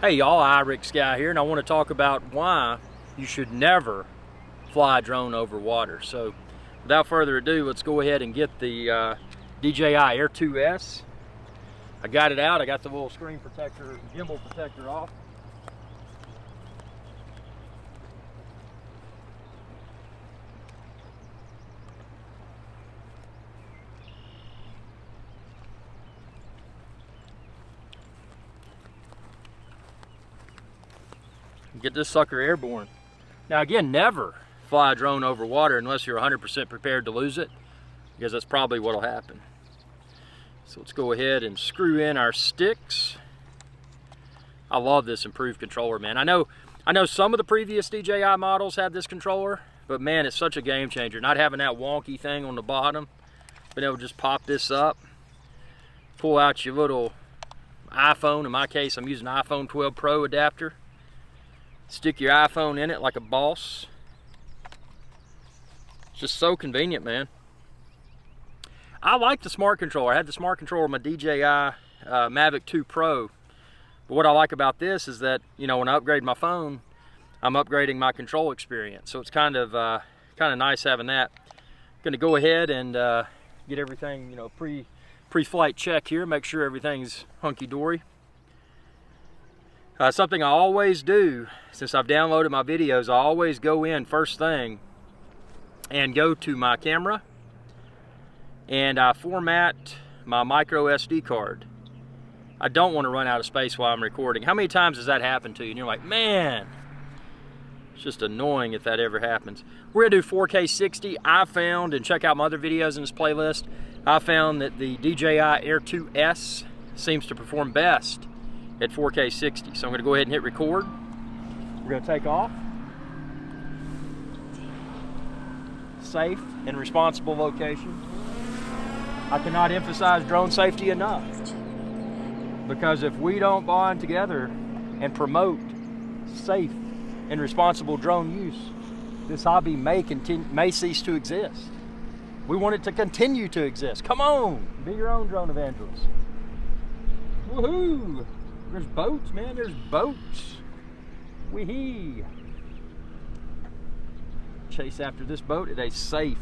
Hey y'all, iRick Sky here, and I want to talk about why you should never fly a drone over water. So without further ado, let's go ahead and get the DJI Air 2S. I got it out. I got the little screen protector, gimbal protector off. Get this sucker airborne. Now again, never fly a drone over water unless you're 100% prepared to lose it, because that's probably what'll happen. So let's go ahead and screw in our sticks. I love this improved controller, man. I know some of the previous DJI models had this controller, but man, it's such a game changer. Not having that wonky thing on the bottom, being able to just pop this up, pull out your little iPhone. In my case, I'm using an iPhone 12 Pro adapter. Stick your iPhone in it like a boss. It's just so convenient, man. I like the smart controller. I had the smart controller on my DJI Mavic 2 Pro. But what I like about this is that, you know, when I upgrade my phone, I'm upgrading my control experience. So it's kind of nice having that. Going to go ahead and get everything, you know, pre-flight check here. Make sure everything's hunky-dory. Something I always do, since I've downloaded my videos, I always go in first thing and go to my camera and I format my micro SD card. I don't want to run out of space while I'm recording. How many times has that happened to you? And you're like, man, it's just annoying if that ever happens. We're gonna do 4K 60. I found, and check out my other videos in this playlist, I found that the DJI Air 2S seems to perform best at 4K 60. So I'm going to go ahead and hit record. We're going to take off. Safe and responsible location. I cannot emphasize drone safety enough, because if we don't bond together and promote safe and responsible drone use, this hobby may cease to exist. We want it to continue to exist. Come on, be your own drone evangelist. Woohoo! There's boats, man, there's boats. Wee-hee. Chase after this boat at a safe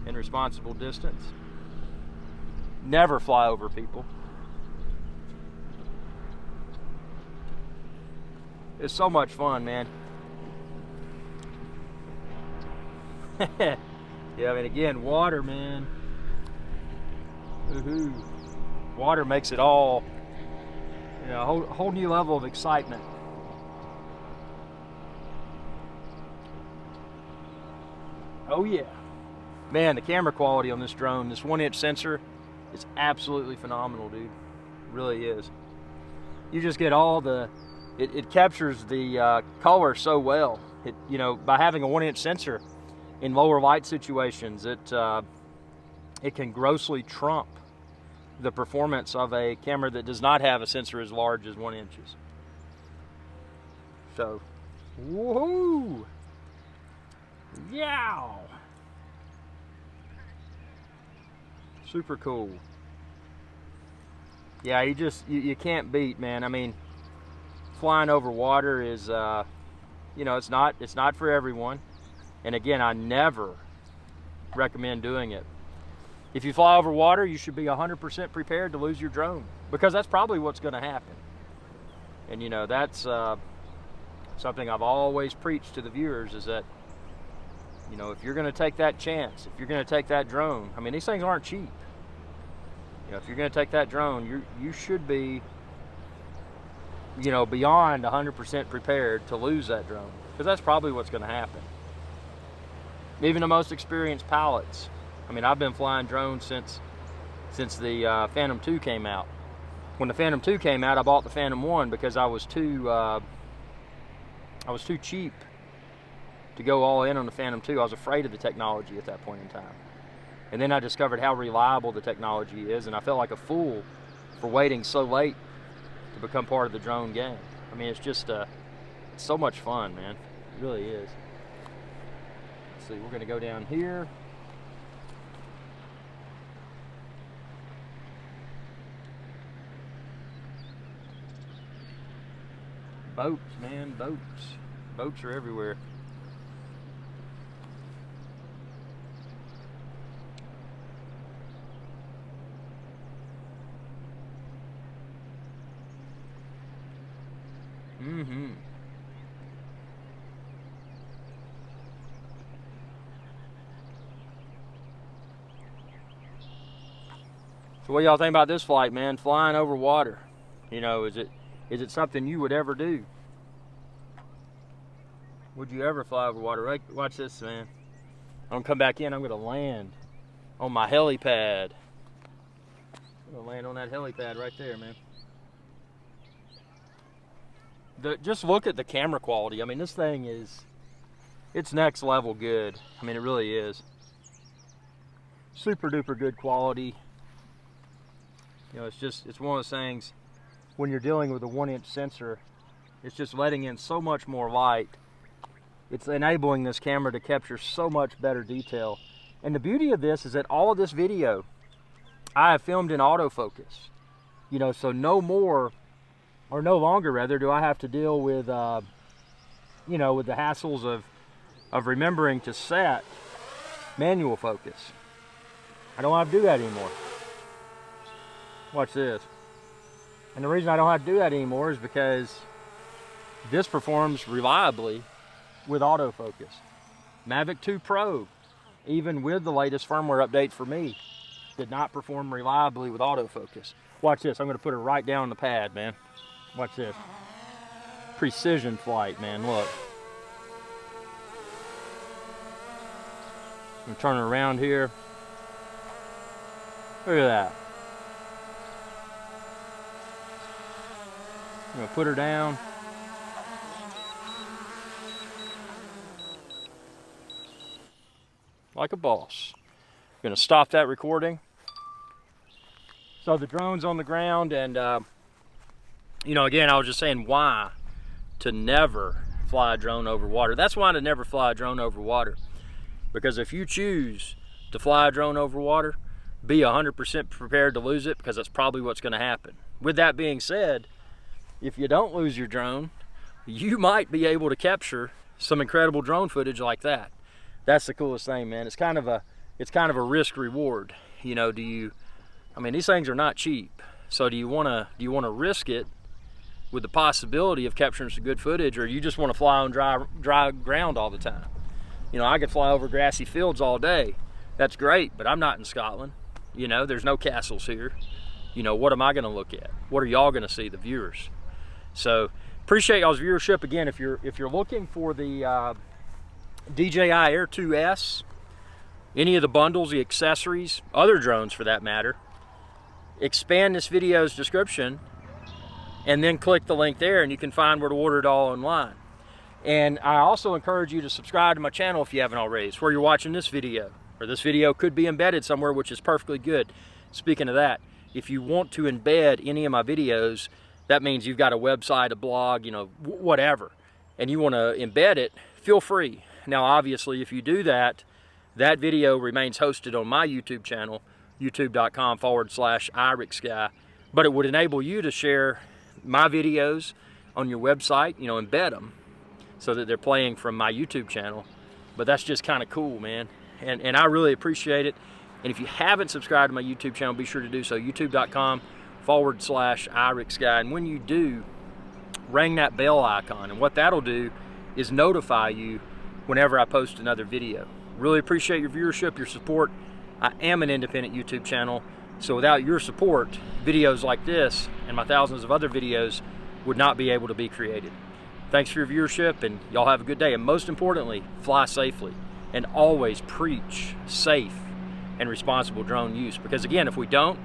and responsible distance. Never fly over people. It's so much fun, man. Yeah, I mean, again, water, man. Woohoo. Water makes it all, you know, a whole new level of excitement. Oh yeah. Man, the camera quality on this drone, this 1-inch sensor, is absolutely phenomenal, dude. It really is. You just get all the, it captures the color so well. It, you know, by having a 1-inch sensor in lower light situations, it can grossly trump the performance of a camera that does not have a sensor as large as 1 inch. So, woohoo! Yeah! Super cool. Yeah, you can't beat, man. I mean, flying over water is, you know, it's not for everyone. And again, I never recommend doing it. If you fly over water, you should be 100% prepared to lose your drone, because that's probably what's going to happen. And you know, that's something I've always preached to the viewers, is that, you know, if you're going to take that chance, if you're going to take that drone, I mean, these things aren't cheap. You know, if you're going to take that drone, you should be, you know, beyond 100% prepared to lose that drone, because that's probably what's going to happen. Even the most experienced pilots. I mean, I've been flying drones since the Phantom 2 came out. When the Phantom 2 came out, I bought the Phantom 1 because I was too cheap to go all in on the Phantom 2. I was afraid of the technology at that point in time. And then I discovered how reliable the technology is, and I felt like a fool for waiting so late to become part of the drone game. I mean, it's just it's so much fun, man. It really is. Let's see, we're going to go down here. Boats, man, boats. Boats are everywhere. Mm-hmm. So what y'all think about this flight, man? Flying over water. You know, is it something you would ever do? Would you ever fly over water? Right, watch this, man. I'm gonna come back in. I'm gonna land on my helipad. I'm gonna land on that helipad right there, man. Just look at the camera quality. I mean, this thing it's next level good. I mean, it really is. Super duper good quality. You know, it's one of those things, when you're dealing with a 1-inch sensor, it's just letting in so much more light. It's enabling this camera to capture so much better detail. And the beauty of this is that all of this video I have filmed in autofocus. You know, so no longer rather, do I have to deal with, you know, with the hassles of remembering to set manual focus. I don't have to do that anymore. Watch this. And the reason I don't have to do that anymore is because this performs reliably with autofocus. Mavic 2 Pro, even with the latest firmware update for me, did not perform reliably with autofocus. Watch this. I'm going to put it right down on the pad, man. Watch this. Precision flight, man. Look. I'm going to turn it around here. Look at that. I'm going to put her down. Like a boss. I'm going to stop that recording. So the drone's on the ground, and you know, again, I was just saying why to never fly a drone over water. That's why to never fly a drone over water. Because if you choose to fly a drone over water, be 100% prepared to lose it, because that's probably what's going to happen. With that being said, if you don't lose your drone, you might be able to capture some incredible drone footage like that. That's the coolest thing, man. It's kind of a risk reward. You know, I mean, these things are not cheap. So do you want to risk it with the possibility of capturing some good footage, or you just want to fly on dry ground all the time? You know, I could fly over grassy fields all day. That's great, but I'm not in Scotland. You know, there's no castles here. You know, what am I going to look at? What are y'all going to see, the viewers? So appreciate y'all's viewership. Again, if you're looking for the DJI Air 2S, any of the bundles, the accessories, other drones for that matter, expand this video's description and then click the link there, and you can find where to order it all online. And I also encourage you to subscribe to my channel if you haven't already. It's where you're watching this video, or this video could be embedded somewhere, which is perfectly good. Speaking of that, if you want to embed any of my videos, that means you've got a website, a blog, you know, whatever, and you want to embed it, feel free. Now, obviously, if you do that, that video remains hosted on my YouTube channel, youtube.com/IRIXGuy, but it would enable you to share my videos on your website, you know, embed them so that they're playing from my YouTube channel. But that's just kind of cool, man, and I really appreciate it. And if you haven't subscribed to my YouTube channel, be sure to do so, youtube.com/IRIXGuy. And when you do, ring that bell icon, and what that'll do is notify you whenever I post another video. Really appreciate your viewership, your support. I am an independent YouTube channel, so without your support, videos like this and my thousands of other videos would not be able to be created. Thanks for your viewership, and y'all have a good day. And most importantly, fly safely, and always preach safe and responsible drone use. Because again, if we don't,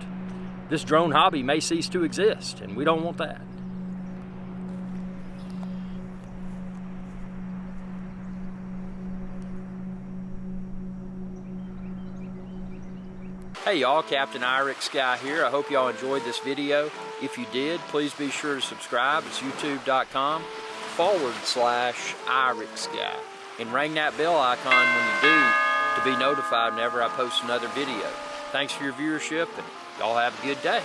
this drone hobby may cease to exist, and we don't want that. Hey y'all, Captain IRIXGuy here. I hope y'all enjoyed this video. If you did, please be sure to subscribe. It's youtube.com/IRIXGuy. And ring that bell icon when you do to be notified whenever I post another video. Thanks for your viewership, and y'all have a good day.